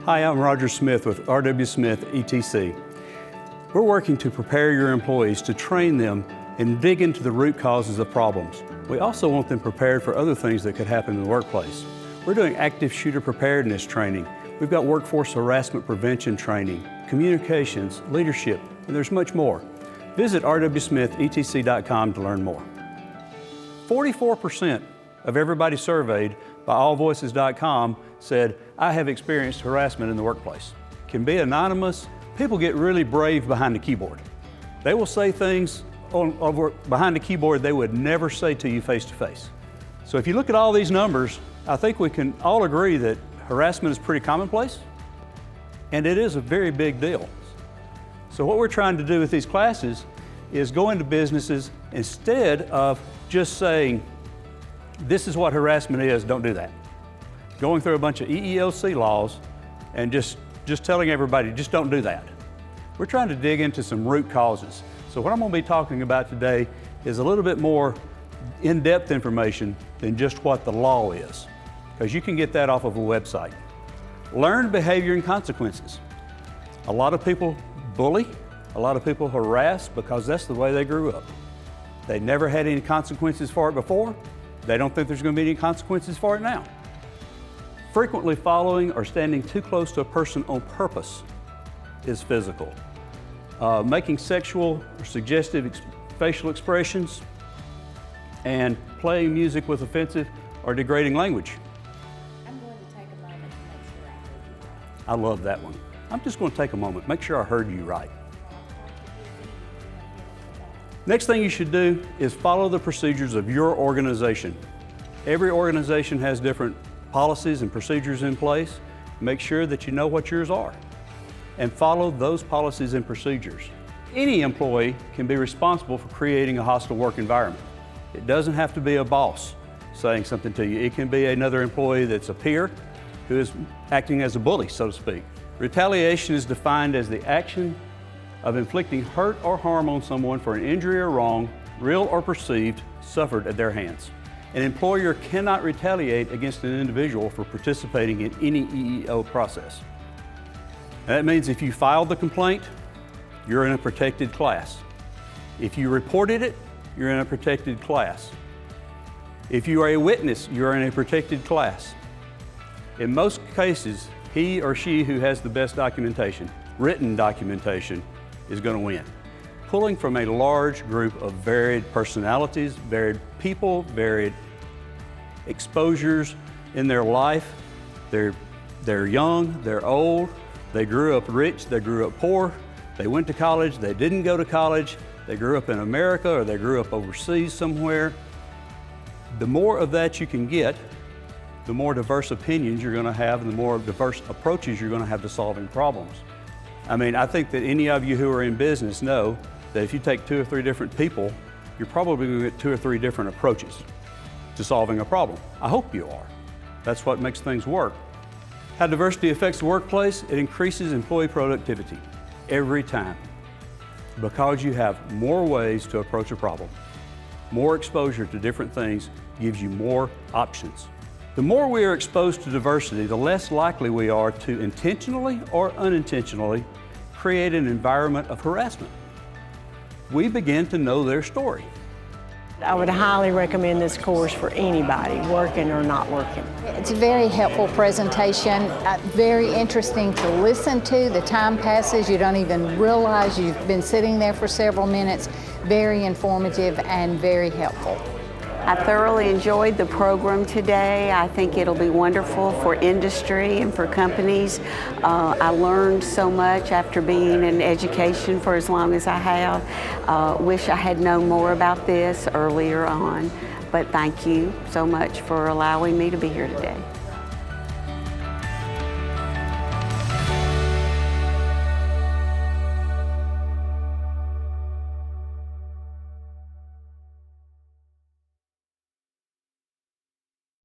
Hi, I'm Roger Smith with RWSmith ETC. We're working to prepare your employees to train them and dig into the root causes of problems. We also want them prepared for other things that could happen in the workplace. We're doing active shooter preparedness training. We've got workforce harassment prevention training, communications, leadership, and there's much more. Visit rwsmithetc.com to learn more. 44% of everybody surveyed by allvoices.com said, I have experienced harassment in the workplace. It can be anonymous. People get really brave behind the keyboard. They will say things behind the keyboard they would never say to you face to face. So if you look at all these numbers, I think we can all agree that harassment is pretty commonplace, and it is a very big deal. So what we're trying to do with these classes is go into businesses instead of just saying, this is what harassment is, don't do that. Going through a bunch of EEOC laws and just telling everybody, just don't do that. We're trying to dig into some root causes. So what I'm going to be talking about today is a little bit more in-depth information than just what the law is, because you can get that off of a website. Learned behavior and consequences. A lot of people bully, a lot of people harass because that's the way they grew up. They never had any consequences for it before. They don't think there's going to be any consequences for it now. Frequently following or standing too close to a person on purpose is physical. Making sexual or suggestive facial expressions and playing music with offensive or degrading language. I'm going to take a moment to make sure I heard you right. I love that one. I'm just going to take a moment, make sure I heard you right. Next thing you should do is follow the procedures of your organization. Every organization has different policies and procedures in place. Make sure that you know what yours are and follow those policies and procedures. Any employee can be responsible for creating a hostile work environment. It doesn't have to be a boss saying something to you. It can be another employee that's a peer who is acting as a bully, so to speak. Retaliation is defined as the action of inflicting hurt or harm on someone for an injury or wrong, real or perceived, suffered at their hands. An employer cannot retaliate against an individual for participating in any EEO process. And that means if you filed the complaint, you're in a protected class. If you reported it, you're in a protected class. If you are a witness, you're in a protected class. In most cases, he or she who has the best documentation, written documentation, is going to win. Pulling from a large group of varied personalities, varied people, varied exposures in their life. They're young, they're old, they grew up rich, they grew up poor, they went to college, they didn't go to college, they grew up in America or they grew up overseas somewhere. The more of that you can get, the more diverse opinions you're going to have and the more diverse approaches you're going to have to solving problems. I mean, I think that any of you who are in business know that if you take 2 or 3 different people, you're probably going to get 2 or 3 different approaches to solving a problem. I hope you are. That's what makes things work. How diversity affects the workplace? It increases employee productivity every time because you have more ways to approach a problem. More exposure to different things gives you more options. The more we are exposed to diversity, the less likely we are to intentionally or unintentionally create an environment of harassment. We begin to know their story. I would highly recommend this course for anybody, working or not working. It's a very helpful presentation, very interesting to listen to. The time passes, you don't even realize you've been sitting there for several minutes. Very informative and very helpful. I thoroughly enjoyed the program today. I think it'll be wonderful for industry and for companies. I learned so much after being in education for as long as I have. Wish I had known more about this earlier on, but thank you so much for allowing me to be here today.